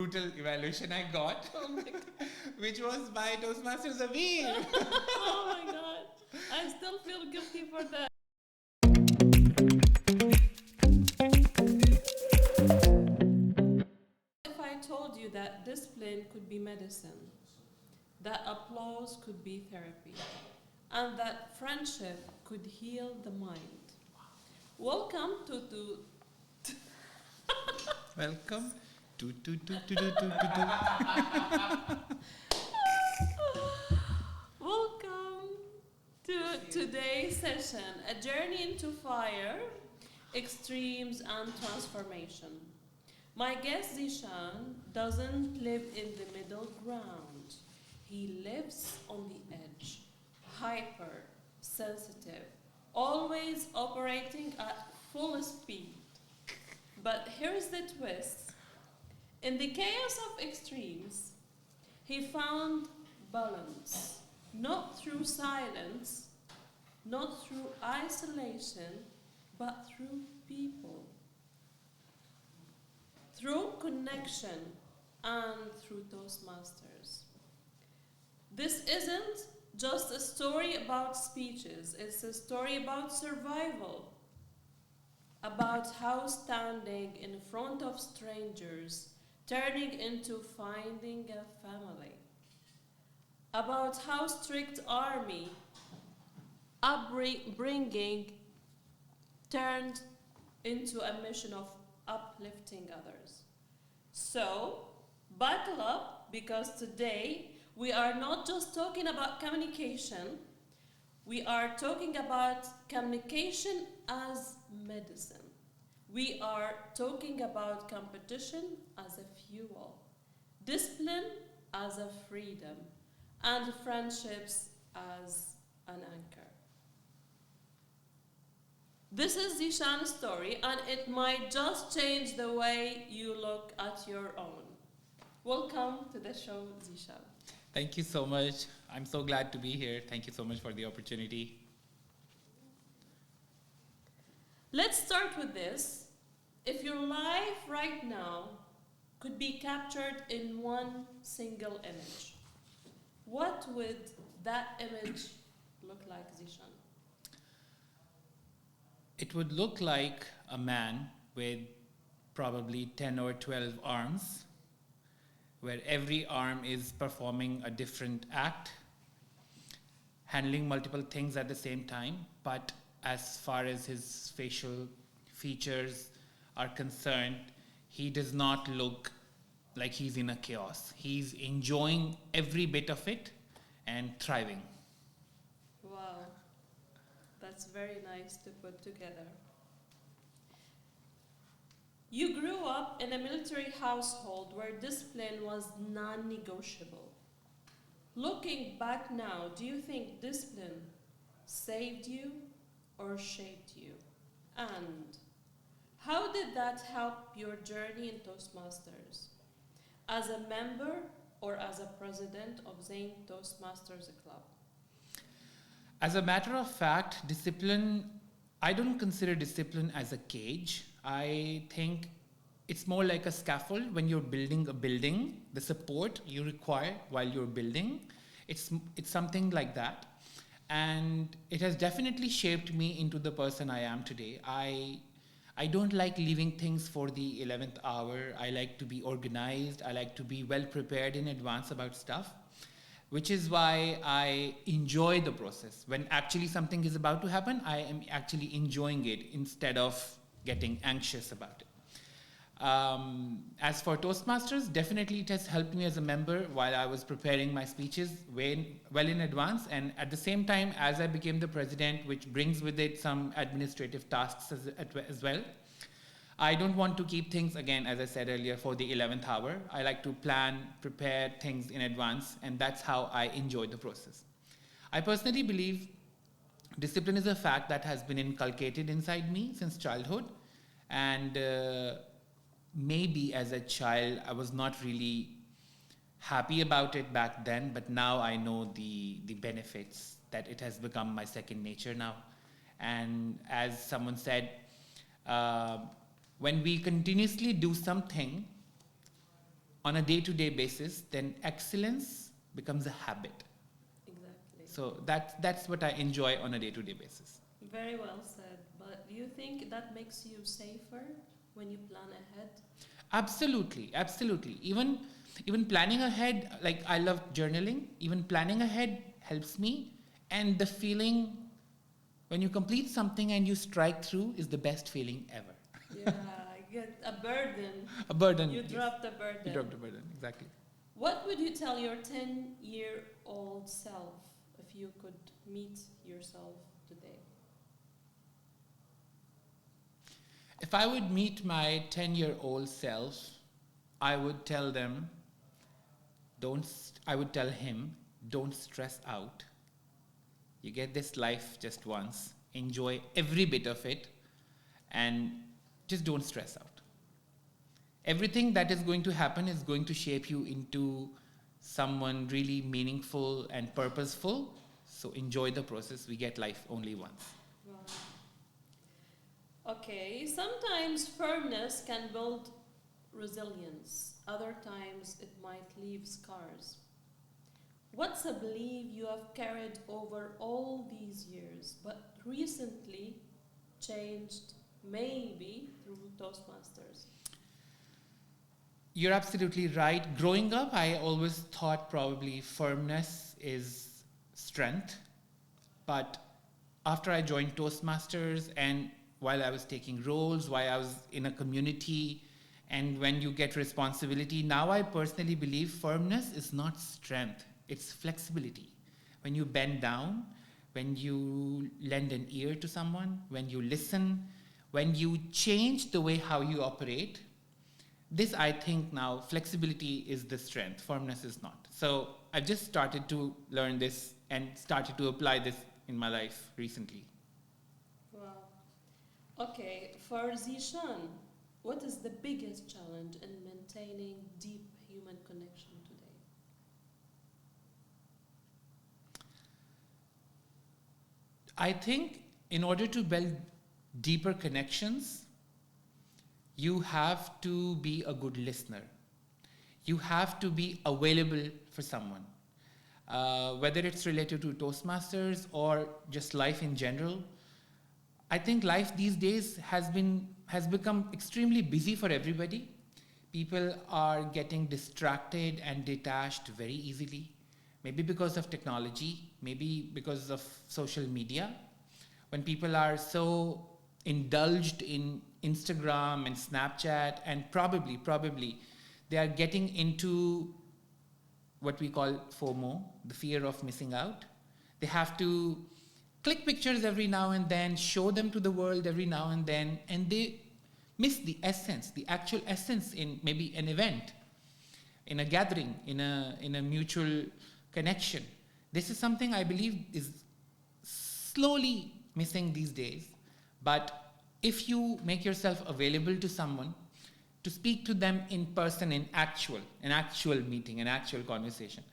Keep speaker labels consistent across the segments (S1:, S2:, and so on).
S1: brutal evaluation I got,
S2: Oh my God.
S1: which was by Toastmasters Aviv.
S2: Oh my God. I still feel guilty for that. If I told you that discipline could be medicine, that applause could be therapy, and that friendship could heal the mind. Welcome to
S1: Welcome to.
S2: welcome to today's session, a journey into fire, extremes, and transformation. My guest Zishan doesn't live in the middle ground. He lives on the edge, hyper, sensitive, always operating at full speed. But here's the twist. In the chaos of extremes, he found balance, not through silence, not through isolation, but through people, through connection, and through Toastmasters. This isn't just a story about speeches, it's a story about survival, about how standing in front of strangers turning into finding a family, about how strict army upbringing turned into a mission of uplifting others. So, buckle up because today we are not just talking about communication, we are talking about communication as medicine. We are talking about competition as a fuel, discipline as a freedom, and friendships as an anchor. This is Zishan's story, and it might just change the way you look at your own. Welcome to the show, Zishan.
S1: Thank you so much. I'm so glad to be here. Thank you so much for the opportunity.
S2: Let's start with this. If your life right now could be captured in one single image, what would that image look like, Zishan?
S1: It would look like a man with probably 10 or 12 arms, where every arm is performing a different act, handling multiple things at the same time, but as far as his facial features are concerned, he does not look like he's in a chaos. He's enjoying every bit of it and thriving.
S2: Wow, that's very nice to put together. You grew up in a military household where discipline was non-negotiable. Looking back now, do you think discipline saved you or shaped you? And how did that help your journey in Toastmasters? As a member or as a president of Zain Toastmasters Club?
S1: As a matter of fact, discipline, I don't consider discipline as a cage. I think it's more like a scaffold when you're building a building, the support you require while you're building. It's something like that. And it has definitely shaped me into the person I am today. I don't like leaving things for the 11th hour. I like to be organized. I like to be well prepared in advance about stuff, which is why I enjoy the process. When actually something is about to happen, I am actually enjoying it instead of getting anxious about it. As for Toastmasters, definitely it has helped me as a member while I was preparing my speeches well in advance, and at the same time as I became the president, which brings with it some administrative tasks as well. I don't want to keep things, again, as I said earlier, for the 11th hour. I like to plan, prepare things in advance, and that's how I enjoy the process. I personally believe discipline is a fact that has been inculcated inside me since childhood, and maybe as a child I was not really happy about it back then, but now I know the benefits, that it has become my second nature now. And as someone said, when we continuously do something, on a day-to-day basis, then excellence becomes a habit.
S2: Exactly.
S1: So that's what I enjoy on a day-to-day basis.
S2: Very well said. But do you think that makes you safer when you plan ahead?
S1: Absolutely, absolutely. Even planning ahead, like I love journaling. Even planning ahead helps me, and the feeling when you complete something and you strike through is the best feeling ever.
S2: Yeah, I get a burden.
S1: A burden.
S2: You
S1: yes.
S2: dropped a burden.
S1: You dropped a burden, exactly.
S2: What would you tell your 10-year-old self if you could meet yourself today?
S1: If I would meet my 10-year-old self, I would tell them, I would tell him, don't stress out. You get this life just once. Enjoy every bit of it and just don't stress out. Everything that is going to happen is going to shape you into someone really meaningful and purposeful. So enjoy the process. We get life only once.
S2: Wow. Okay, sometimes firmness can build resilience. Other times it might leave scars. What's a belief you have carried over all these years, but recently changed, maybe through Toastmasters?
S1: You're absolutely right. Growing up, I always thought probably firmness is strength. But after I joined Toastmasters and while I was taking roles, while I was in a community, and when you get responsibility, now I personally believe firmness is not strength, it's flexibility. When you bend down, when you lend an ear to someone, when you listen, when you change the way how you operate, this I think now, flexibility is the strength, firmness is not. So I've just started to learn this and started to apply this in my life recently.
S2: Wow. Okay, for Zishan, what is the biggest challenge in maintaining deep human connection today?
S1: I think in order to build deeper connections, you have to be a good listener. You have to be available for someone. Whether it's related to Toastmasters or just life in general, I think life these days has become extremely busy for everybody. People are getting distracted and detached very easily, maybe because of technology, maybe because of social media. When people are so indulged in Instagram and Snapchat, and probably they are getting into what we call FOMO, the fear of missing out. They have to click pictures every now and then, show them to the world every now and then, and they miss the essence, the actual essence in maybe an event, in a gathering, in a mutual connection. This is something I believe is slowly missing these days. But if you make yourself available to someone, to speak to them in person, an actual meeting, an actual conversation,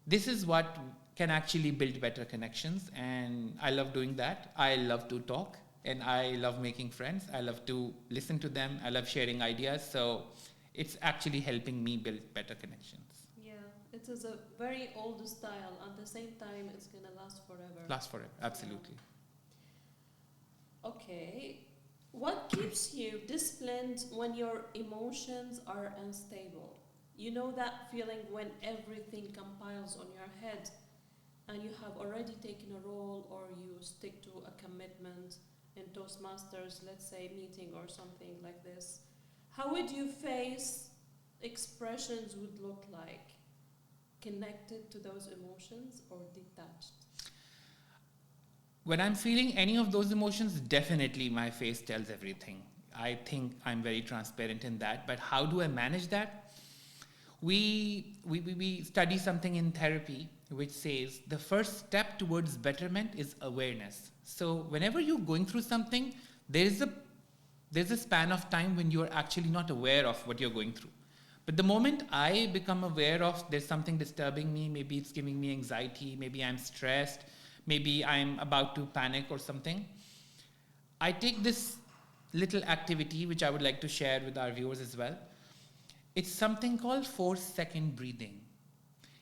S1: this is what can actually build better connections. And I love doing that. I love to talk and I love making friends. I love to listen to them. I love sharing ideas. So it's actually helping me build better connections.
S2: Yeah, it is a very old style. At the same time, it's going to last forever.
S1: Last forever, absolutely.
S2: Okay. What keeps you disciplined when your emotions are unstable? You know that feeling when everything compiles on your head and you have already taken a role or you stick to a commitment in Toastmasters, let's say meeting or something like this. How would you face expressions would look like? Connected to those emotions or detached?
S1: When I'm feeling any of those emotions, definitely my face tells everything. I think I'm very transparent in that. But how do I manage that? We study something in therapy which says the first step towards betterment is awareness. So whenever you're going through something, there's a span of time when you're actually not aware of what you're going through. But the moment I become aware of there's something disturbing me, maybe it's giving me anxiety, maybe I'm stressed, maybe I'm about to panic or something, I take this little activity, which I would like to share with our viewers as well. It's something called 4-second breathing.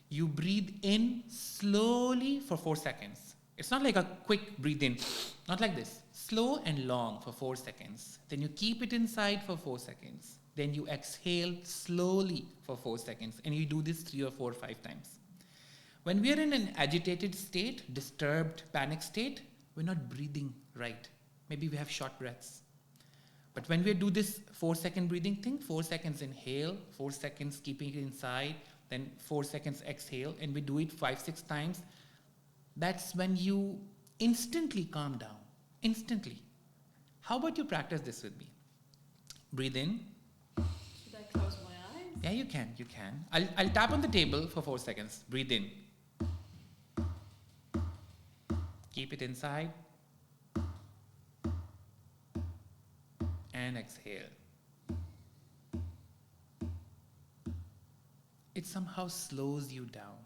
S1: You breathe in slowly for 4 seconds. It's not like a quick breathe in, not like this. Slow and long for 4 seconds. Then you keep it inside for 4 seconds. Then you exhale slowly for 4 seconds. And you do this 3 or 4 or 5 times. When we are in an agitated state, disturbed, panic state, we're not breathing right. Maybe we have short breaths. But when we do this 4-second breathing thing, 4 seconds inhale, 4 seconds keeping it inside, then 4 seconds exhale, and we do it 5-6 times, that's when you instantly calm down. Instantly. How about you practice this with me? Breathe in.
S2: Should I close my eyes?
S1: Yeah, you can. I'll tap on the table for 4 seconds. Breathe in. Keep it inside. And exhale. It somehow slows you down.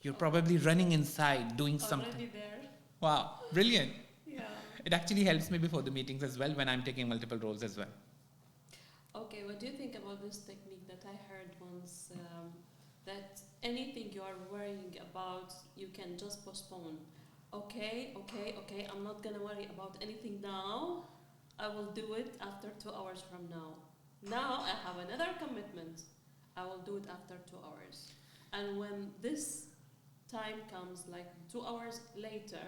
S1: You're probably running inside, doing something.
S2: Already there.
S1: Wow, brilliant.
S2: Yeah.
S1: It actually helps me before the meetings as well when I'm taking multiple roles as well.
S2: Okay, what do you think about this technique that I heard once? That anything you are worrying about, you can just postpone. Okay, I'm not gonna worry about anything now. I will do it after 2 hours from now. Now I have another commitment. I will do it after 2 hours. And when this time comes, like 2 hours later,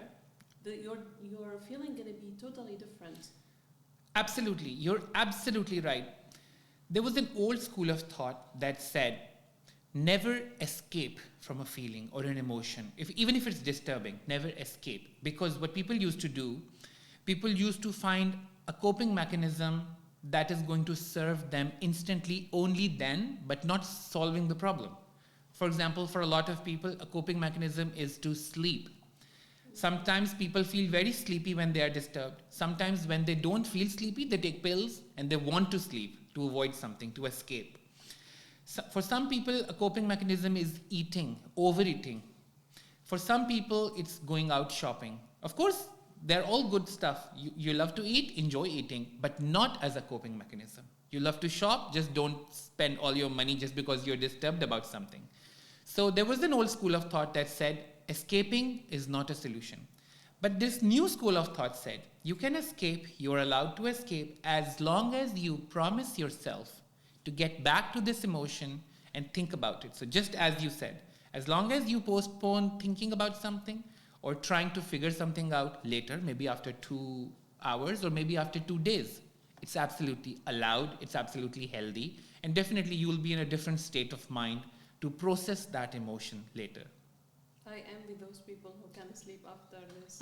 S2: your feeling gonna be totally different.
S1: Absolutely. You're absolutely right. There was an old school of thought that said, never escape from a feeling or an emotion. Even if it's disturbing, never escape. Because what people used to do, people used to find a coping mechanism that is going to serve them instantly only then, but not solving the problem. For example, for a lot of people, a coping mechanism is to sleep. Sometimes people feel very sleepy when they are disturbed. Sometimes when they don't feel sleepy, they take pills and they want to sleep to avoid something, to escape. So for some people, a coping mechanism is eating, overeating. For some people, it's going out shopping. Of course, they're all good stuff. You love to eat, enjoy eating, but not as a coping mechanism. You love to shop, just don't spend all your money just because you're disturbed about something. So there was an old school of thought that said, escaping is not a solution. But this new school of thought said, you can escape, you're allowed to escape as long as you promise yourself to get back to this emotion and think about it. So just as you said, as long as you postpone thinking about something or trying to figure something out later, maybe after 2 hours or maybe after 2 days, it's absolutely allowed, it's absolutely healthy, and definitely you will be in a different state of mind to process that emotion later.
S2: I envy those people who can sleep after this.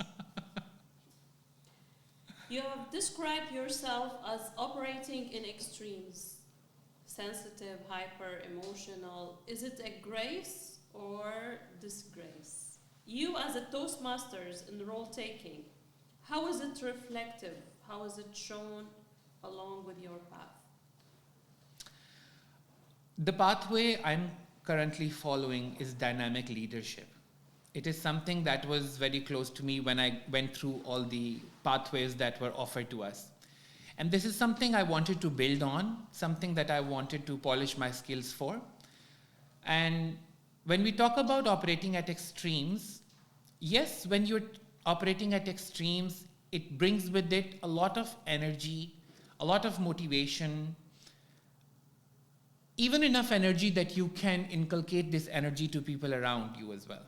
S2: You have described yourself as operating in extremes. Sensitive, hyper, emotional. Is it a grace or disgrace? You as a Toastmasters in role taking, how is it reflective? How is it shown along with your path?
S1: The pathway I'm currently following is dynamic leadership. It is something that was very close to me when I went through all the pathways that were offered to us. And this is something I wanted to build on, something that I wanted to polish my skills for. And when we talk about operating at extremes, yes, when you're operating at extremes, it brings with it a lot of energy, a lot of motivation, even enough energy that you can inculcate this energy to people around you as well.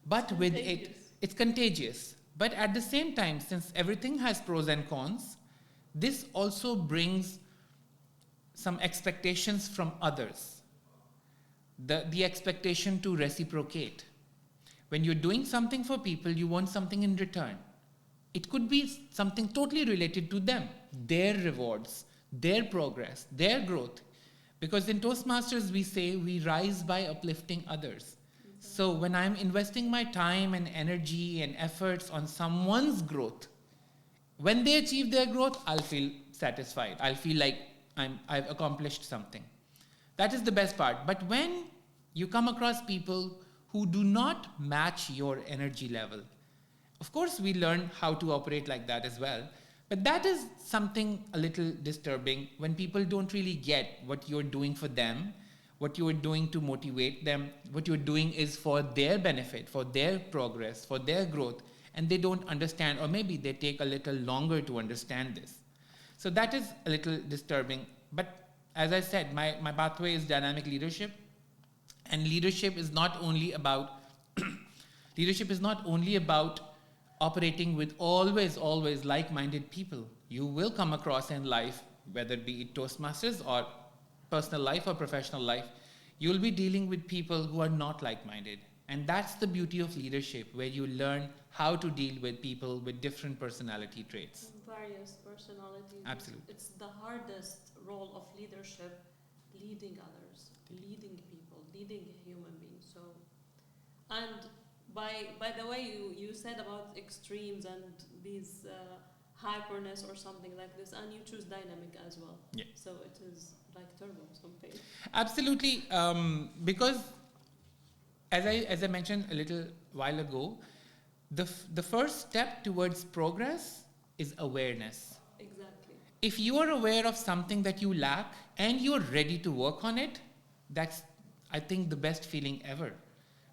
S1: But with it, it's contagious. But at the same time, since everything has pros and cons, this also brings some expectations from others. The expectation to reciprocate. When you're doing something for people, you want something in return. It could be something totally related to them, their rewards, their progress, their growth. Because in Toastmasters, we say we rise by uplifting others. So when I'm investing my time and energy and efforts on someone's growth, when they achieve their growth, I'll feel satisfied. I'll feel like I've accomplished something. That is the best part. But when you come across people who do not match your energy level, of course we learn how to operate like that as well. But that is something a little disturbing when people don't really get what you're doing for them, what you're doing to motivate them, what you're doing is for their benefit, for their progress, for their growth, and they don't understand, or maybe they take a little longer to understand this. So that is a little disturbing. But as I said, my pathway is dynamic leadership, and leadership is not only about leadership is not only about operating with always like-minded people. You will come across in life, whether it be Toastmasters or personal life or professional life, you'll be dealing with people who are not like-minded. And that's the beauty of leadership, where you learn how to deal with people with different personality traits.
S2: Various personalities.
S1: Absolutely.
S2: It's the hardest role of leadership, leading others, leading people, leading a human being. So, and by the way, you said about extremes and these hyperness or something like this, and you choose dynamic as well.
S1: Yeah.
S2: So it is like turbo something.
S1: Absolutely, because as I mentioned a little while ago, the first step towards progress is awareness.
S2: Exactly.
S1: If you are aware of something that you lack and you're ready to work on it, that's, I think, the best feeling ever.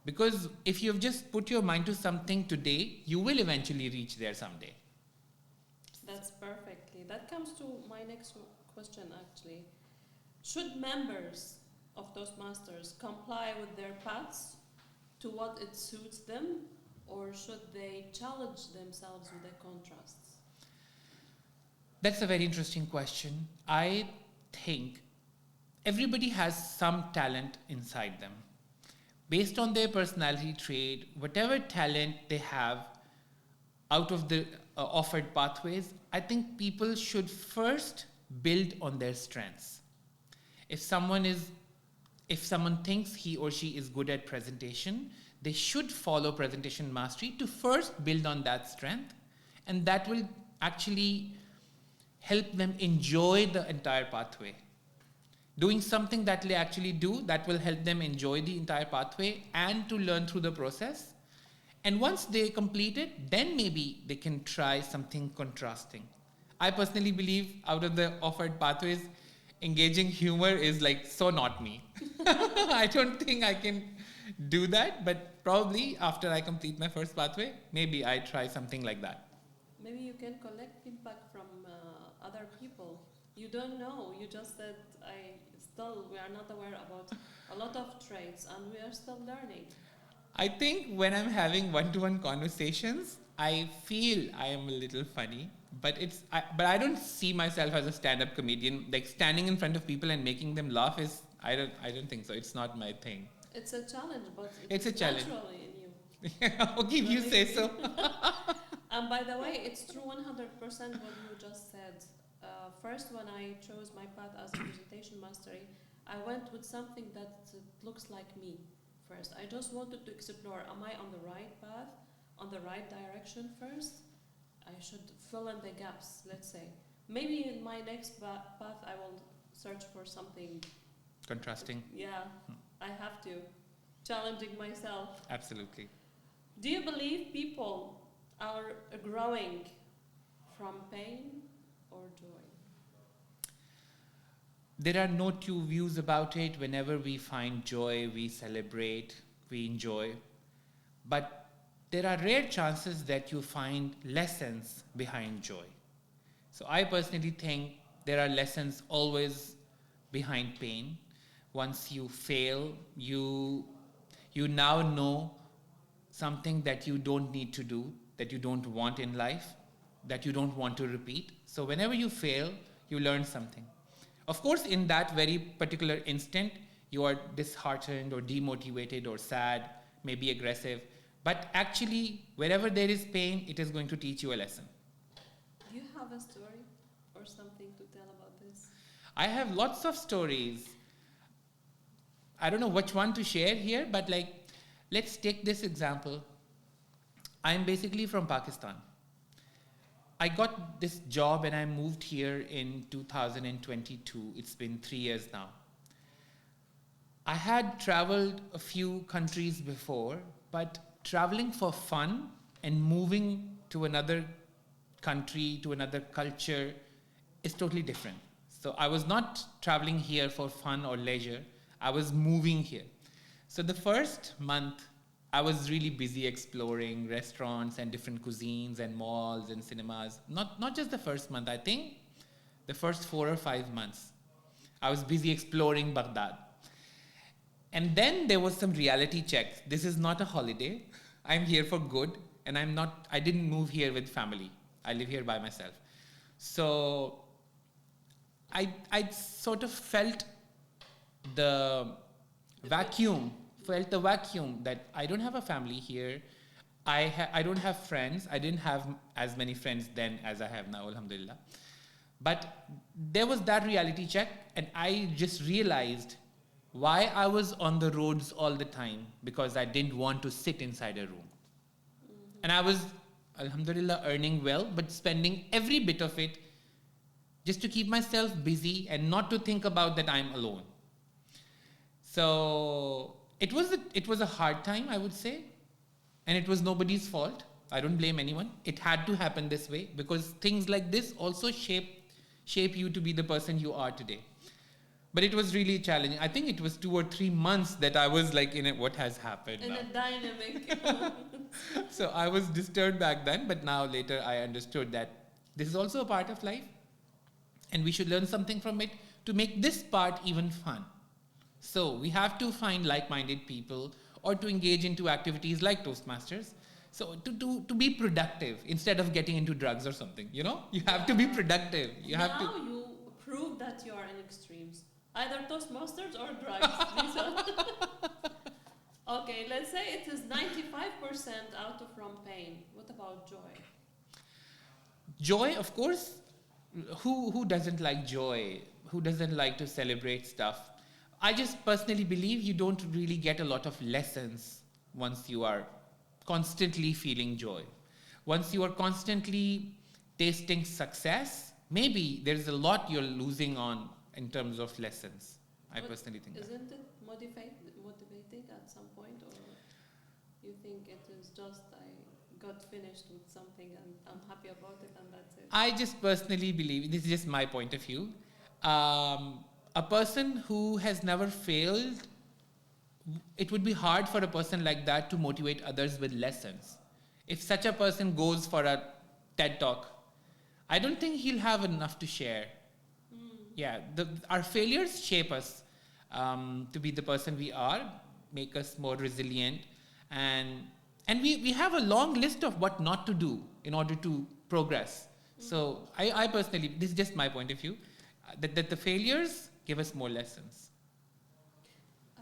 S1: Because if you've just put your mind to something today, you will eventually reach there someday.
S2: That's perfectly. That comes to my next question actually. Should members of Toastmasters comply with their paths to what it suits them, or should they challenge themselves with the contrasts?
S1: That's a very interesting question. I think everybody has some talent inside them. Based on their personality trait, whatever talent they have out of the offered pathways, I think people should first build on their strengths. If someone thinks he or she is good at presentation, they should follow presentation mastery to first build on that strength, and that will actually help them enjoy the entire pathway. Doing something that they actually do, that will help them enjoy the entire pathway and to learn through the process. And once they complete it, then maybe they can try something contrasting. I personally believe out of the offered pathways, engaging humor is like so not me. I don't think I can do that, but probably after I complete my first pathway, maybe I try something like that.
S2: Maybe you can collect feedback from other people. You don't know. You just said we are not aware about a lot of traits, and we are still learning.
S1: I think when I'm having one-to-one conversations, I feel I am a little funny, but I don't see myself as a stand-up comedian. Like standing in front of people and making them laugh is, I don't think so. It's not my thing.
S2: It's a challenge, but
S1: it's a challenge.
S2: Naturally in you.
S1: Okay, if you say so.
S2: And by the way, it's true 100% what you just said. First, when I chose my path as a presentation mastery, I went with something that looks like me first. I just wanted to explore, am I on the right path, on the right direction first? I should fill in the gaps, let's say. Maybe in my next path, I will search for something
S1: contrasting.
S2: Yeah, I have to. Challenging myself.
S1: Absolutely.
S2: Do you believe people are growing from pain or joy?
S1: There are no two views about it. Whenever we find joy, we celebrate, we enjoy. But there are rare chances that you find lessons behind joy. So I personally think there are lessons always behind pain. Once you fail, you now know something that you don't need to do, that you don't want in life, that you don't want to repeat. So whenever you fail, you learn something. Of course, in that very particular instant, you are disheartened or demotivated or sad, maybe aggressive. But actually, wherever there is pain, it is going to teach you a lesson.
S2: Do you have a story or something to tell about this?
S1: I have lots of stories. I don't know which one to share here, but let's take this example. I'm basically from Pakistan. I got this job and I moved here in 2022. It's been 3 years now. I had traveled a few countries before, but traveling for fun and moving to another country, to another culture, is totally different. So I was not traveling here for fun or leisure. I was moving here. So the first month, I was really busy exploring restaurants and different cuisines and malls and cinemas. Not just the first month, I think the first 4 or 5 months. I was busy exploring Baghdad. And then there was some reality checks. This is not a holiday. I'm here for good, and I didn't move here with family. I live here by myself. So I sort of felt the vacuum that I don't have a family here. I don't have friends. I didn't have as many friends then as I have now, alhamdulillah. But there was that reality check, and I just realized why I was on the roads all the time, because I didn't want to sit inside a room. And I was, alhamdulillah, earning well, but spending every bit of it just to keep myself busy and not to think about that I'm alone. So it was a hard time, I would say, and it was nobody's fault. I don't blame anyone. It had to happen this way because things like this also shape you to be the person you are today. But it was really challenging. I think it was 2 or 3 months that I was like, what has happened
S2: in
S1: now?
S2: a dynamic.
S1: So I was disturbed back then, but now later I understood that this is also a part of life, and we should learn something from it to make this part even fun. So we have to find like-minded people or to engage into activities like Toastmasters. So to be productive instead of getting into drugs or something, you have to be productive. You
S2: prove that you are in extremes. Either Toastmasters or drugs. Okay, let's say it is 95% out of from pain. What about joy?
S1: Joy, of course. Who doesn't like joy? Who doesn't like to celebrate stuff? I just personally believe you don't really get a lot of lessons once you are constantly feeling joy. Once you are constantly tasting success, maybe there's a lot you're losing on in terms of lessons. I personally think
S2: isn't it motivating at some point, or you think it is just I got finished with something and I'm happy about it and that's it?
S1: I just personally believe, this is just my point of view, a person who has never failed, it would be hard for a person like that to motivate others with lessons. If such a person goes for a TED Talk, I don't think he'll have enough to share. Yeah, our failures shape us to be the person we are, make us more resilient, and we have a long list of what not to do in order to progress. So I personally, this is just my point of view, that the failures give us more lessons.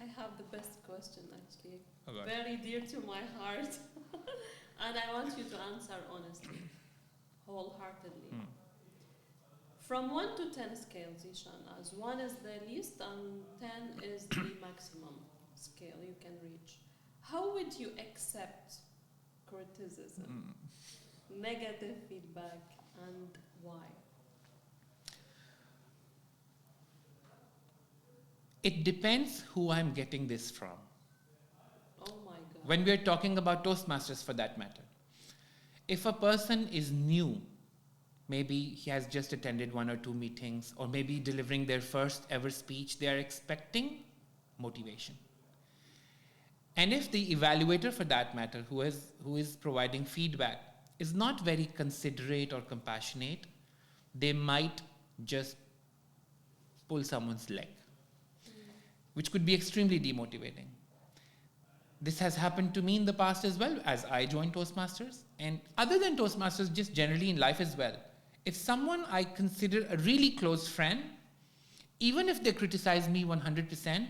S2: I have the best question actually,
S1: Okay.
S2: very dear to my heart, and I want you to answer honestly, wholeheartedly. From 1 to 10 scale, Zishan, as 1 is the least and 10 is the maximum scale you can reach, how would you accept criticism, negative feedback, and why?
S1: It depends who I'm getting this from.
S2: Oh my God.
S1: When we're talking about Toastmasters for that matter, if a person is new, maybe he has just attended 1 or 2 meetings, or maybe delivering their first ever speech, they are expecting motivation. And if the evaluator for that matter, who is providing feedback, is not very considerate or compassionate, they might just pull someone's leg, which could be extremely demotivating. This has happened to me in the past as well, as I joined Toastmasters, and other than Toastmasters, just generally in life as well. If someone I consider a really close friend, even if they criticize me 100%,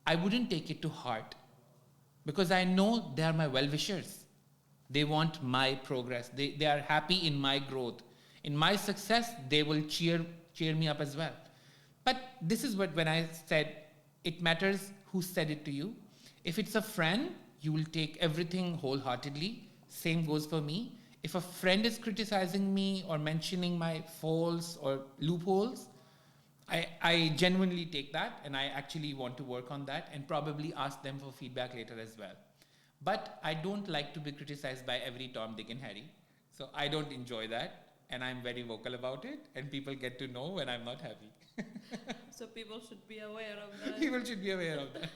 S1: I wouldn't take it to heart, because I know they are my well-wishers. They want my progress. They are happy in my growth. In my success, they will cheer me up as well. But this is when I said it matters who said it to you. If it's a friend, you will take everything wholeheartedly. Same goes for me. If a friend is criticizing me or mentioning my faults or loopholes, I genuinely take that, and I actually want to work on that and probably ask them for feedback later as well. But I don't like to be criticized by every Tom, Dick and Harry. So I don't enjoy that, and I'm very vocal about it, and people get to know when I'm not happy.
S2: So people should be aware of that.
S1: People should be aware of that.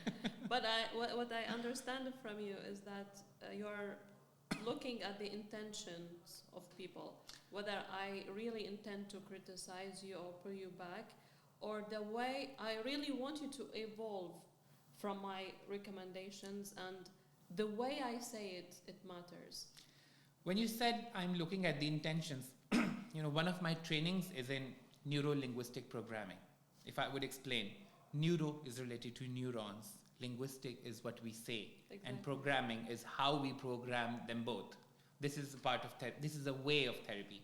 S2: But what I understand from you is that you're looking at the intentions of people, whether I really intend to criticize you or pull you back, or the way I really want you to evolve from my recommendations, and the way I say it, it matters.
S1: When you said I'm looking at the intentions, one of my trainings is in neuro-linguistic programming. If I would explain, neuro is related to neurons, linguistic is what we say,
S2: Exactly.
S1: and programming is how we program them both. This is a part of this is a way of therapy.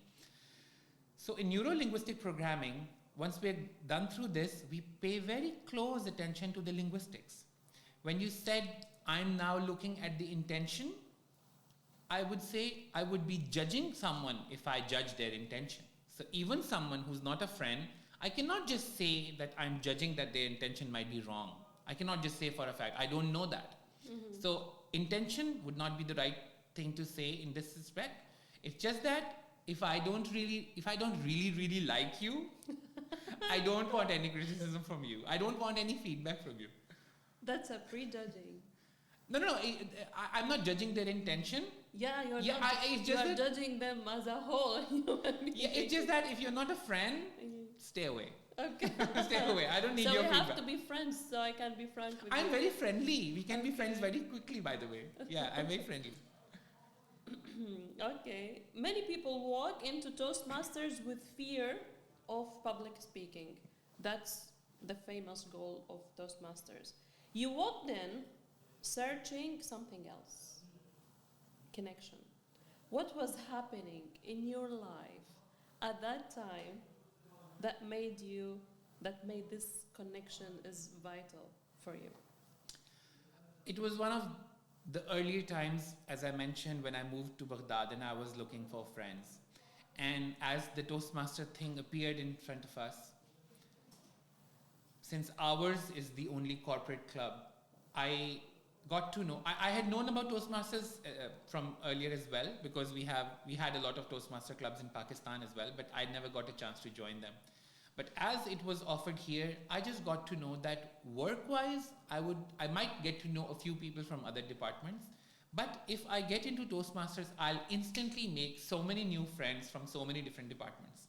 S1: So in neuro-linguistic programming, once we're done through this, we pay very close attention to the linguistics. When you said, I'm now looking at the intention, I would say I would be judging someone if I judge their intention. So even someone who's not a friend, I cannot just say that I'm judging that their intention might be wrong. I cannot just say for a fact, I don't know that.
S2: Mm-hmm.
S1: So intention would not be the right thing to say in this respect. It's just that if I don't really like you, I don't want any criticism from you. I don't want any feedback from you.
S2: That's a prejudging.
S1: No, I'm not judging their intention.
S2: Yeah, you're judging them as a whole.
S1: Yeah, it's just that if you're not a friend, stay away.
S2: Okay.
S1: Stay away. I don't need your feedback.
S2: So we have to be friends, so I can be frank with you.
S1: I'm very friendly. We can be friends very quickly, by the way. Yeah, I'm very friendly.
S2: Okay. Many people walk into Toastmasters with fear of public speaking. That's the famous goal of Toastmasters. You walked in searching something else. Connection. What was happening in your life at that time that made this connection is vital for you?
S1: It was one of the earlier times, as I mentioned, when I moved to Baghdad and I was looking for friends. And as the Toastmaster thing appeared in front of us, since ours is the only corporate club, I got to know, I had known about Toastmasters from earlier as well, because we had a lot of Toastmaster clubs in Pakistan as well, but I never got a chance to join them. But as it was offered here, I just got to know that work-wise, I might get to know a few people from other departments. But if I get into Toastmasters, I'll instantly make so many new friends from so many different departments.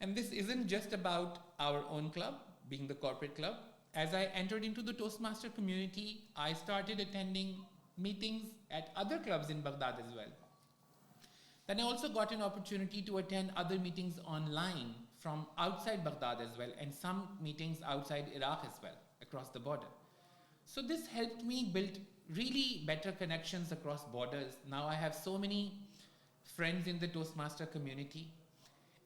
S1: And this isn't just about our own club, being the corporate club. As I entered into the Toastmaster community, I started attending meetings at other clubs in Baghdad as well. Then I also got an opportunity to attend other meetings online from outside Baghdad as well, and some meetings outside Iraq as well, across the border. So this helped me build really better connections across borders. Now I have so many friends in the Toastmaster community.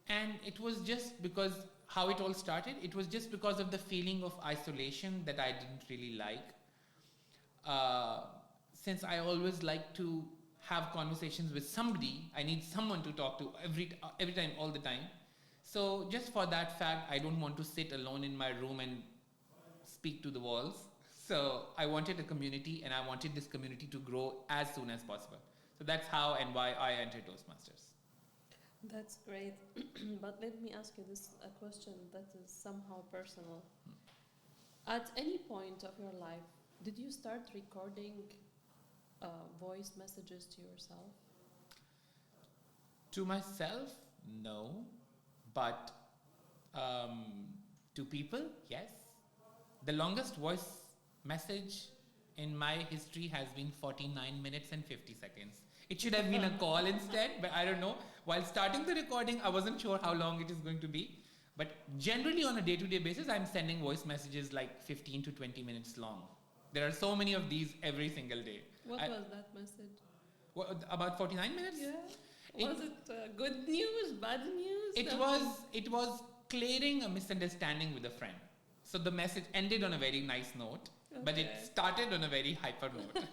S1: And it was just because how it all started, it was just because of the feeling of isolation that I didn't really like. Since I always like to have conversations with somebody, I need someone to talk to every time, all the time. So just for that fact, I don't want to sit alone in my room and speak to the walls. So I wanted a community, and I wanted this community to grow as soon as possible. So that's how and why I entered Toastmasters.
S2: That's great. But let me ask you a question that is somehow personal. At any point of your life, did you start recording voice messages to yourself?
S1: To myself, no. But to people, yes. The longest voice message in my history has been 49 minutes and 50 seconds. It should have been a call instead, but I don't know. While starting the recording, I wasn't sure how long it is going to be. But generally on a day-to-day basis, I'm sending voice messages like 15 to 20 minutes long. There are so many of these every single day.
S2: What was that message?
S1: About 49 minutes?
S2: Yeah. Was it good news, bad news?
S1: It was clearing a misunderstanding with a friend. So the message ended on a very nice note, okay, but it started on a very hyper note.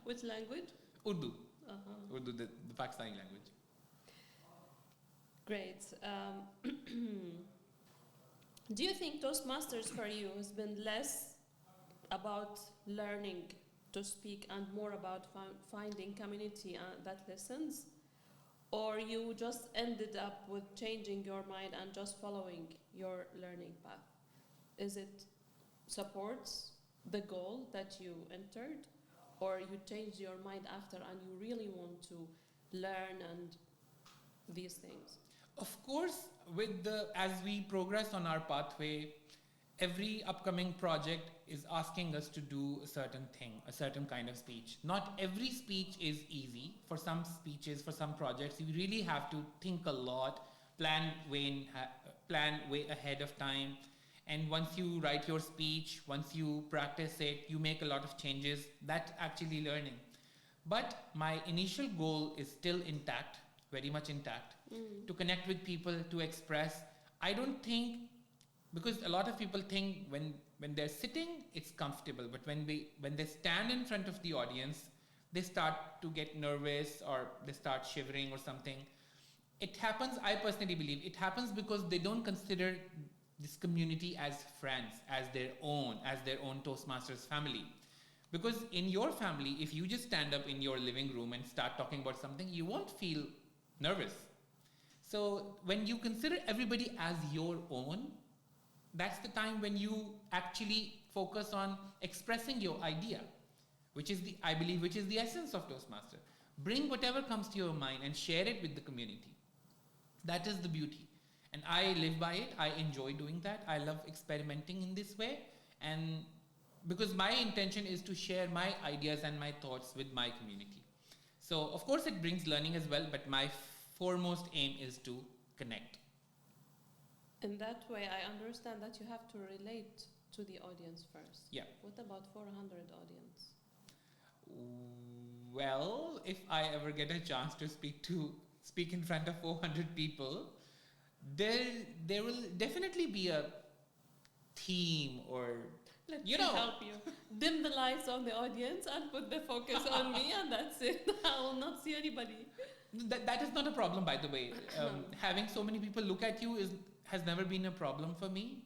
S2: Which language?
S1: Urdu. Urdu, the Pakistani language.
S2: Great. Do you think Toastmasters for you has been less about learning to speak and more about finding community that listens? or you just ended up with changing your mind and just following your learning path? Is it supports the goal that you entered, or you changed your mind after and you really want to learn and these things?
S1: Of course, as we progress on our pathway, every upcoming project is asking us to do a certain thing, a certain kind of speech. Not every speech is easy. For some speeches, for some projects, you really have to think a lot, plan way ahead of time. And once you write your speech, once you practice it, you make a lot of changes. That's actually learning. But my initial goal is still intact, very much intact, to connect with people, to express. I don't think, because a lot of people think when they're sitting, it's comfortable. But when they stand in front of the audience, they start to get nervous or they start shivering or something. It happens, I personally believe, it happens because they don't consider this community as friends, as their own Toastmasters family. Because in your family, if you just stand up in your living room and start talking about something, you won't feel nervous. So when you consider everybody as your own, that's the time when you actually focus on expressing your idea, which is the essence of Toastmaster. Bring whatever comes to your mind and share it with the community. That is the beauty. And I live by it. I enjoy doing that. I love experimenting in this way. And because my intention is to share my ideas and my thoughts with my community. So of course it brings learning as well, but my foremost aim is to connect.
S2: In that way, I understand that you have to relate to the audience first.
S1: Yeah.
S2: What about 400 audience?
S1: Well, if I ever get a chance to speak in front of 400 people, there will definitely be a theme, or
S2: Let me help you. Dim the lights on the audience and put the focus on me, and that's it. I will not see anybody.
S1: That is not a problem, by the way. Having so many people look at you has never been a problem for me.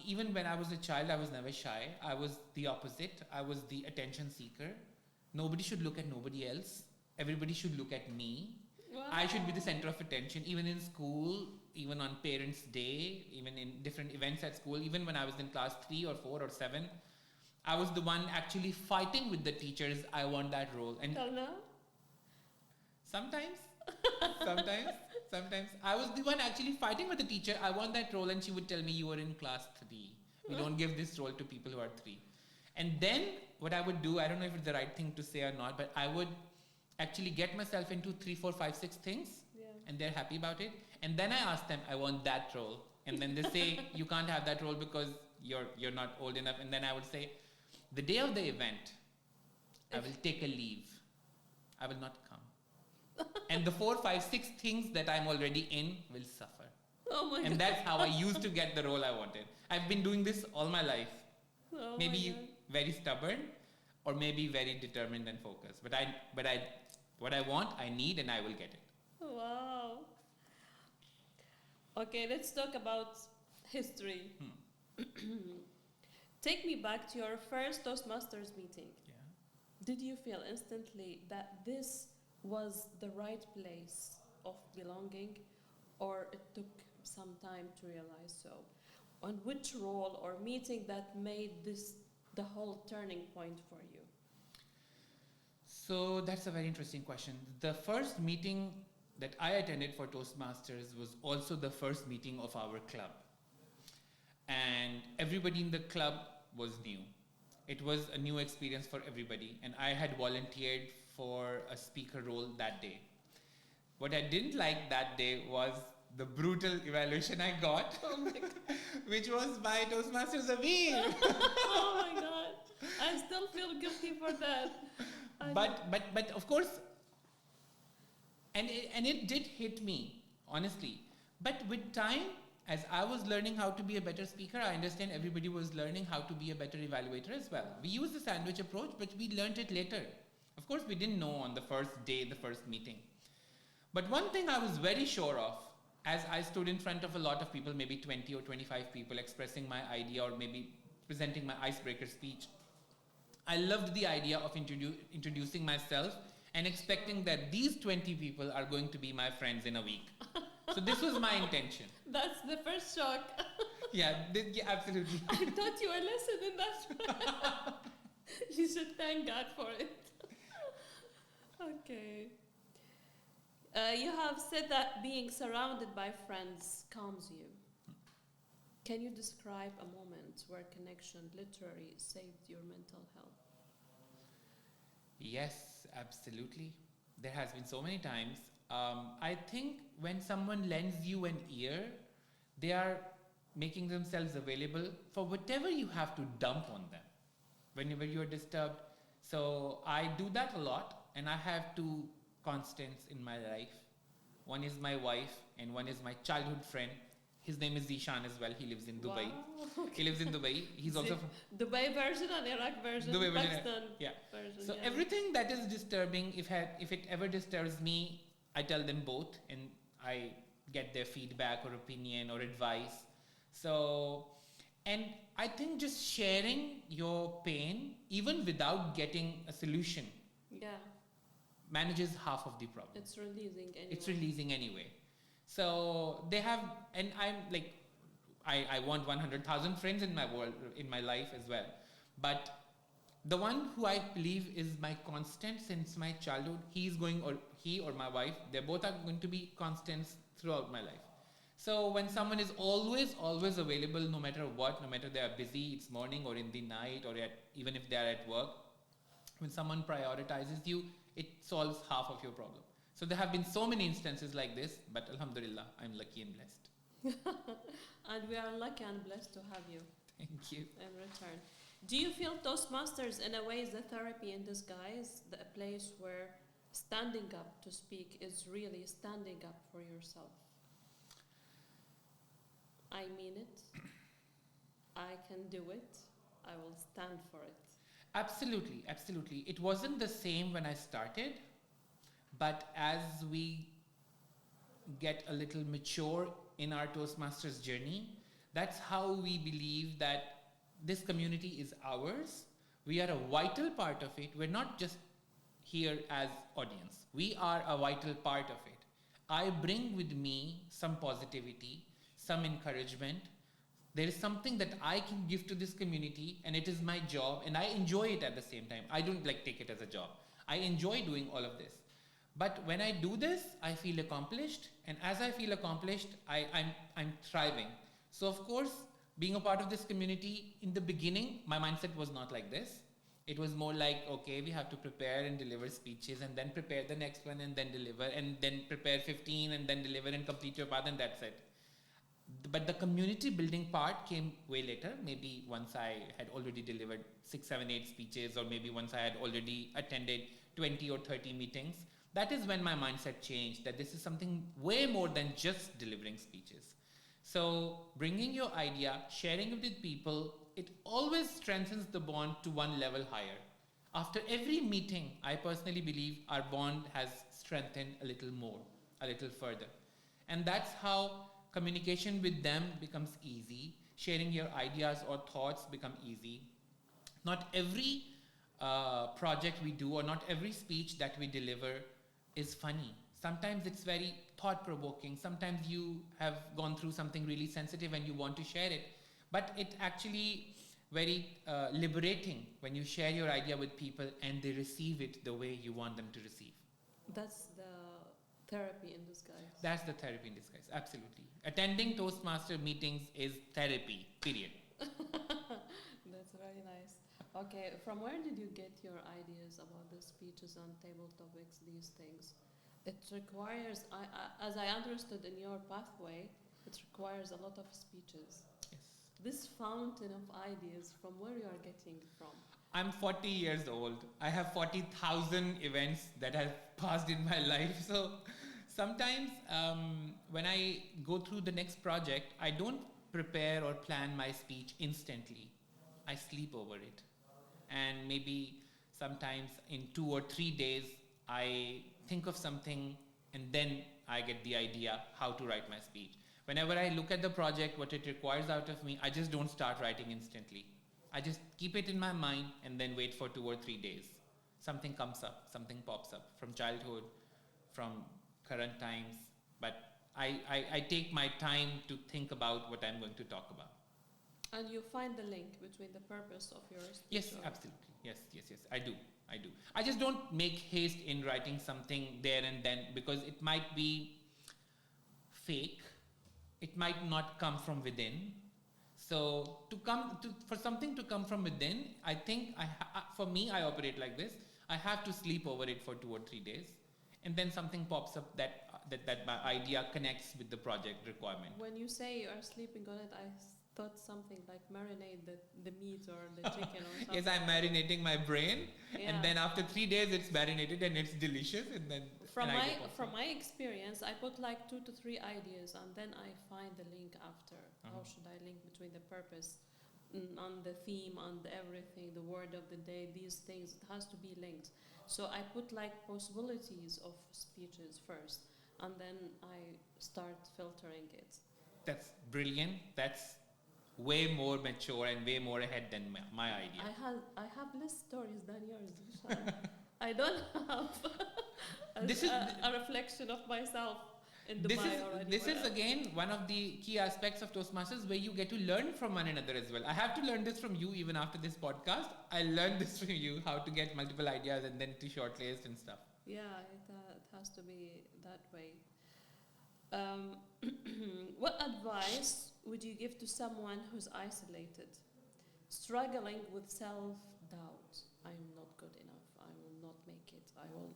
S1: Even when I was a child, I was never shy. I was the opposite. I was the attention seeker. Nobody should look at nobody else. Everybody should look at me.
S2: Wow.
S1: I should be the center of attention, even in school, even on Parents' Day, even in different events at school, even when I was in class 3 or 4 or 7. I was the one actually fighting with the teachers. I want that role. And
S2: Till now?
S1: sometimes. I was the one actually fighting with the teacher. I want that role. And she would tell me, you were in class 3. We don't give this role to people who are 3. And then what I would do, I don't know if it's the right thing to say or not, but I would actually get myself into 3, 4, 5, 6 things.
S2: Yeah.
S1: And they're happy about it. And then I ask them, I want that role. And then they say, you can't have that role because you're not old enough. And then I would say, the day of the event, I will take a leave. I will not come. And the 4, 5, 6 things that I'm already in will suffer.
S2: Oh my God.
S1: And that's how I used to get the role I wanted. I've been doing this all my life.
S2: Oh
S1: Maybe very stubborn, or maybe very determined and focused. But what I want, I need, and I will get it.
S2: Wow. Okay, let's talk about history. Take me back to your first Toastmasters meeting.
S1: Yeah.
S2: Did you feel instantly that this was the right place of belonging, or it took some time to realize so? On which role or meeting that made this the whole turning point for you?
S1: So that's a very interesting question. The first meeting that I attended for Toastmasters was also the first meeting of our club. And everybody in the club was new. It was a new experience for everybody. And I had volunteered for a speaker role that day. What I didn't like that day was the brutal evaluation I got, which was by Toastmasters Avir.
S2: Oh my God. I still feel guilty for that.
S1: But of course, and it did hit me, honestly. But with time, as I was learning how to be a better speaker, I understand everybody was learning how to be a better evaluator as well. We used the sandwich approach, but we learned it later. Of course, we didn't know on the first day, the first meeting. But one thing I was very sure of, as I stood in front of a lot of people, maybe 20 or 25 people, expressing my idea or maybe presenting my icebreaker speech, I loved the idea of introducing myself and expecting that these 20 people are going to be my friends in a week. So this was my intention.
S2: That's the first shock.
S1: Yeah, absolutely.
S2: I thought you were listening. That's why. You should thank God for it. Okay. You have said that being surrounded by friends calms you. Can you describe a moment where connection literally saved your mental health?
S1: Yes, absolutely. There has been so many times. I think when someone lends you an ear, they are making themselves available for whatever you have to dump on them whenever you're disturbed. So I do that a lot, and I have two constants in my life. One is my wife, and one is my childhood friend. His name is Zishan as well. He lives in Dubai.
S2: Wow.
S1: He lives in Dubai. He's also from
S2: Dubai version and Iraq version.
S1: Dubai version.
S2: Pakistan
S1: Yeah.
S2: version.
S1: So
S2: yeah.
S1: everything that is disturbing, if it ever disturbs me, I tell them both, and I get their feedback or opinion or advice. So, and I think just sharing your pain, even without getting a solution,
S2: Yeah,
S1: manages half of the problem.
S2: it's releasing anyway.
S1: It's releasing anyway. So they have, and I'm like, I want 100,000 friends in my world, in my life as well. But the one who I believe is my constant since my childhood, he or my wife, they both are going to be constants throughout my life. So when someone is always available, no matter what, no matter they are busy, it's morning or in the night, or even if they are at work, when someone prioritizes you, it solves half of your problem. So there have been so many instances like this, but Alhamdulillah, I'm lucky and blessed.
S2: And we are lucky and blessed to have you
S1: Thank you.
S2: in return. Do you feel Toastmasters in a way is a therapy in disguise, a place where standing up to speak is really standing up for yourself? I mean it. I can do it. I will stand for it.
S1: Absolutely, absolutely. It wasn't the same when I started, but as we get a little mature in our Toastmasters journey, that's how we believe that this community is ours. We are a vital part of it. We're not just here as audience. We are a vital part of it. I bring with me some positivity, some encouragement. There is something that I can give to this community, and it is my job, and I enjoy it at the same time. I don't take it as a job. I enjoy doing all of this. But when I do this, I feel accomplished, and as I feel accomplished, I'm thriving. So of course, being a part of this community, in the beginning, my mindset was not like this. It was more like, okay, we have to prepare and deliver speeches, and then prepare the next one, and then deliver, and then prepare 15, and then deliver and complete your path, and that's it. But the community building part came way later, maybe once I had already delivered 6, 7, 8 speeches, or maybe once I had already attended 20 or 30 meetings. That is when my mindset changed, that this is something way more than just delivering speeches. So bringing your idea, sharing it with people, it always strengthens the bond to one level higher. After every meeting, I personally believe our bond has strengthened a little more, a little further. And that's how communication with them becomes easy. Sharing your ideas or thoughts become easy. Not every project we do or not every speech that we deliver is funny. Sometimes it's very thought-provoking. Sometimes you have gone through something really sensitive and you want to share it. But it actually very liberating when you share your idea with people and they receive it the way you want them to receive.
S2: That's the therapy in disguise.
S1: That's the therapy in disguise, absolutely. Attending Toastmaster meetings is therapy, period.
S2: That's very nice. Okay, from where did you get your ideas about the speeches and table topics, these things? It requires, as I understood in your pathway, it requires a lot of speeches.
S1: Yes.
S2: This fountain of ideas, from where you are getting it from?
S1: I'm 40 years old. I have 40,000 events that have passed in my life. So sometimes when I go through the next project, I don't prepare or plan my speech instantly. I sleep over it. And maybe sometimes in 2 or 3 days, I think of something and then I get the idea how to write my speech. Whenever I look at the project, what it requires out of me, I just don't start writing instantly. I just keep it in my mind and then wait for 2 or 3 days. something comes up, something pops up from childhood, from current times. But I take my time to think about what I'm going to talk about.
S2: And you find the link between the purpose of your speech?
S1: Yes, absolutely. Yes, I do. I just don't make haste in writing something there and then, because it might be fake. It might not come from within. So for something to come from within, I think for me, I operate like this. I have to sleep over it for 2 or 3 days, and then something pops up that my idea connects with the project requirement.
S2: When you say you are sleeping on it, I thought something like marinate the meat or the chicken or something.
S1: Yes, I'm marinating my brain, and then after 3 days it's marinated and it's delicious. And then
S2: from my experience, I put like 2 to 3 ideas, and then I find the link after. How should I link between the purpose, on the theme, on everything, the word of the day, these things? It has to be linked. So I put like possibilities of speeches first, and then I start filtering it.
S1: That's brilliant. That's way more mature and way more ahead than my idea.
S2: I have less stories than yours, Vishal. I don't have a reflection of myself in Dubai already.
S1: This is again one of the key aspects of Toastmasters, where you get to learn from one another as well. I have to learn this from you even after this podcast. I learned this from you, how to get multiple ideas and then to shortlist and stuff.
S2: Yeah, it has to be that way. What advice would you give to someone who's isolated, struggling with self-doubt? I'm not good enough. I will not make it. I will,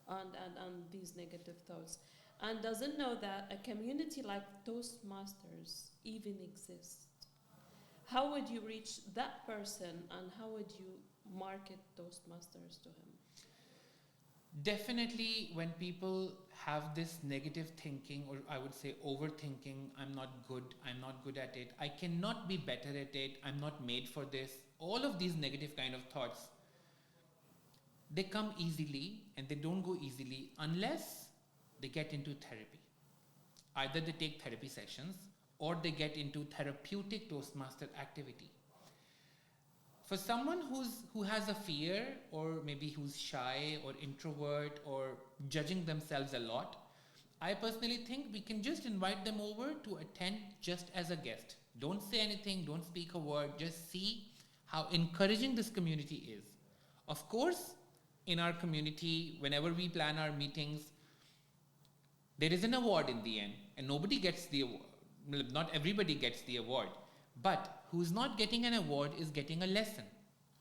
S2: and these negative thoughts, and doesn't know that a community like Toastmasters even exists. How would you reach that person, and how would you market Toastmasters to him?
S1: Definitely, when people have this negative thinking, or I would say overthinking, I'm not good at it, I cannot be better at it, I'm not made for this, all of these negative kind of thoughts, they come easily, and they don't go easily unless they get into therapy. Either they take therapy sessions, or they get into therapeutic Toastmaster activity. For someone who has a fear, or maybe who's shy or introvert or judging themselves a lot, I personally think we can just invite them over to attend just as a guest. Don't say anything, don't speak a word, just see how encouraging this community is. Of course, in our community, whenever we plan our meetings, there is an award in the end, and nobody gets the award. Not everybody gets the award. But who's not getting an award is getting a lesson.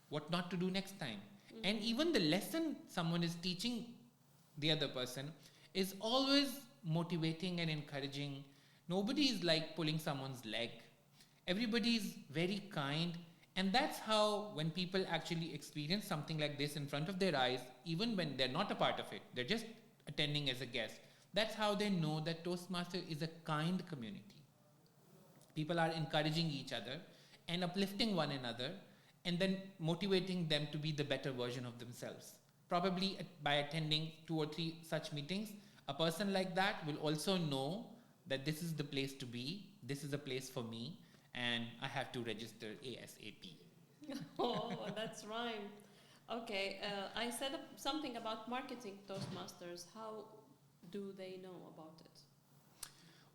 S1: What not to do next time. Mm-hmm. And even the lesson someone is teaching the other person is always motivating and encouraging. Nobody is like pulling someone's leg. Everybody is very kind. And that's how, when people actually experience something like this in front of their eyes, even when they're not a part of it, they're just attending as a guest, that's how they know that Toastmaster is a kind community. People are encouraging each other and uplifting one another, and then motivating them to be the better version of themselves. Probably by attending 2 or 3 such meetings, a person like that will also know that this is the place to be, this is a place for me, and I have to register ASAP.
S2: Oh, that's right. Okay, I said something about marketing Toastmasters. How do they know about it?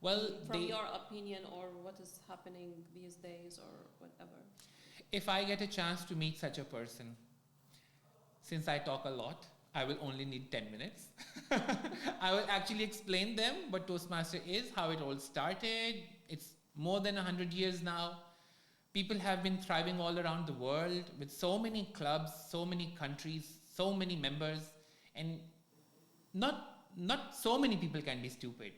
S1: Well,
S2: from your opinion, or what is happening these days, or whatever.
S1: If I get a chance to meet such a person, since I talk a lot, I will only need 10 minutes. I will actually explain them what Toastmaster is, how it all started. It's more than 100 years now. People have been thriving all around the world with so many clubs, so many countries, so many members, and not so many people can be stupid.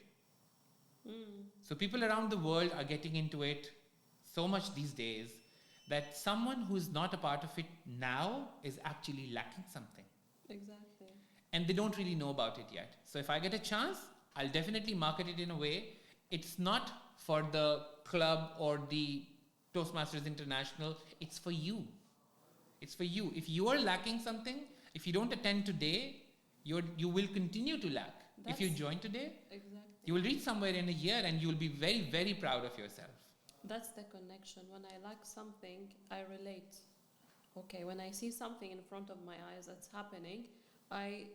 S1: So people around the world are getting into it so much these days that someone who's not a part of it now is actually lacking something.
S2: Exactly.
S1: And they don't really know about it yet. So if I get a chance, I'll definitely market it in a way. It's not for the club or the Toastmasters International. It's for you. It's for you. If you are lacking something, if you don't attend today, you will continue to lack. If you join today,
S2: exactly,
S1: you will reach somewhere in a year and you will be very, very proud of yourself.
S2: That's the connection. When I lack something, I relate. okay, when I see something in front of my eyes that's happening, I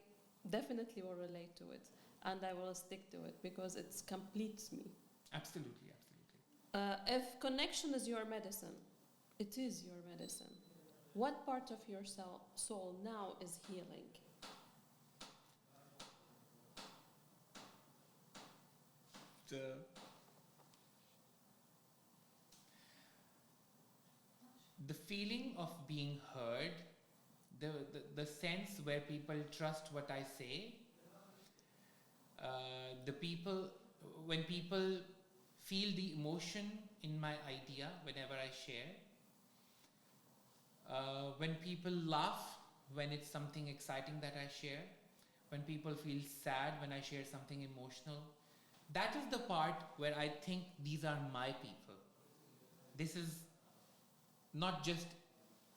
S2: definitely will relate to it and I will stick to it because it completes me.
S1: Absolutely, absolutely.
S2: If connection is your medicine, it is your medicine. What part of your soul now is healing?
S1: The feeling of being heard, the sense where people trust what I say, when people feel the emotion in my idea whenever I share, when people laugh when it's something exciting that I share, when people feel sad when I share something emotional, that is the part where I think these are my people. This is not just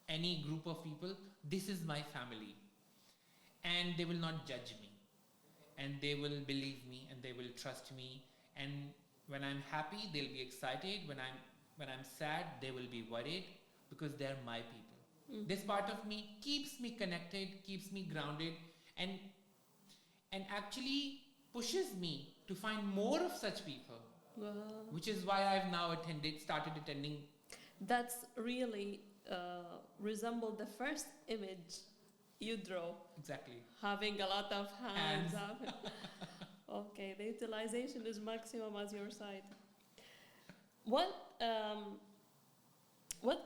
S1: any group of people, this is my family. And they will not judge me. And they will believe me and they will trust me. And when I'm happy, they'll be excited. When I'm sad, they will be worried because they're my people. Mm. This part of me keeps me connected, keeps me grounded, and actually pushes me to find more of such people. Which is why I've now started attending.
S2: That's really resembled the first image you draw.
S1: Exactly.
S2: Having a lot of hands up. Okay, the utilization is maximum as your side. What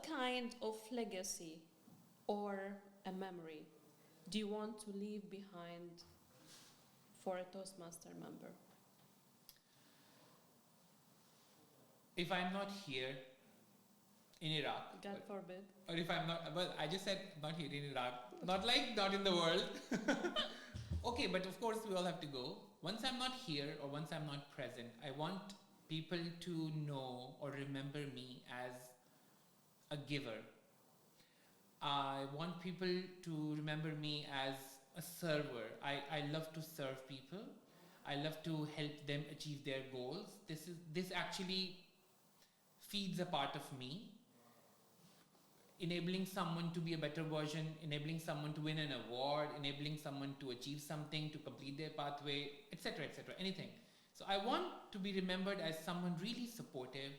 S2: kind of legacy or a memory do you want to leave behind for a Toastmaster member?
S1: If I'm not here in Iraq,
S2: God forbid,
S1: or if I'm not, well, I just said not here in Iraq, not in the world. Okay, but of course we all have to go. Once I'm not here or once I'm not present, I want people to know or remember me as a giver. I want people to remember me as a server. I love to serve people. I love to help them achieve their goals. This actually feeds a part of me. Enabling someone to be a better version, enabling someone to win an award, enabling someone to achieve something, to complete their pathway, etc., anything. So I want to be remembered as someone really supportive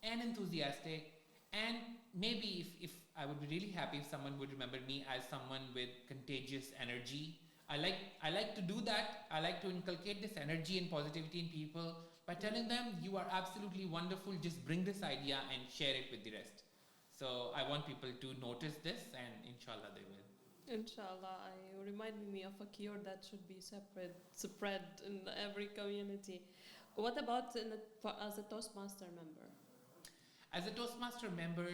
S1: and enthusiastic, and maybe if I would be really happy if someone would remember me as someone with contagious energy. I like to do that. I like to inculcate this energy and positivity in people by telling them, you are absolutely wonderful, just bring this idea and share it with the rest. So I want people to notice this, and inshallah they will.
S2: Inshallah, you remind me of a cure that should be spread in every community. What about as a Toastmaster member?
S1: As a Toastmaster member,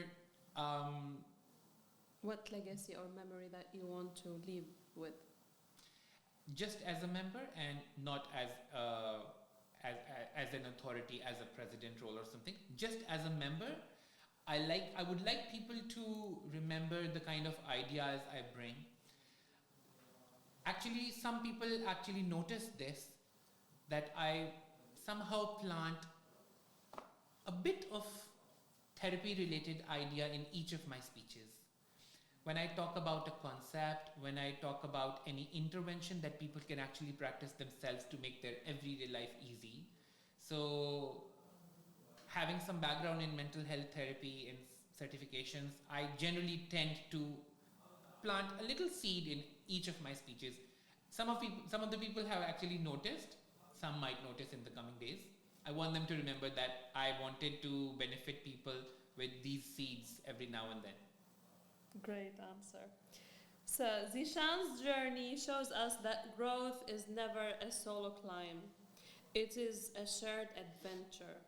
S2: what legacy or memory that you want to leave with?
S1: Just as a member and not as an authority, as a president role or something. Just as a member, I would like people to remember the kind of ideas I bring. Actually, some people actually notice this, that I somehow plant a bit of therapy-related idea in each of my speeches. When I talk about a concept, when I talk about any intervention that people can actually practice themselves to make their everyday life easy. So, having some background in mental health therapy and certifications, I generally tend to plant a little seed in each of my speeches. Some of the people have actually noticed, some might notice in the coming days. I want them to remember that I wanted to benefit people with these seeds every now and then.
S2: Great answer. So Zishan's journey shows us that growth is never a solo climb. It is a shared adventure.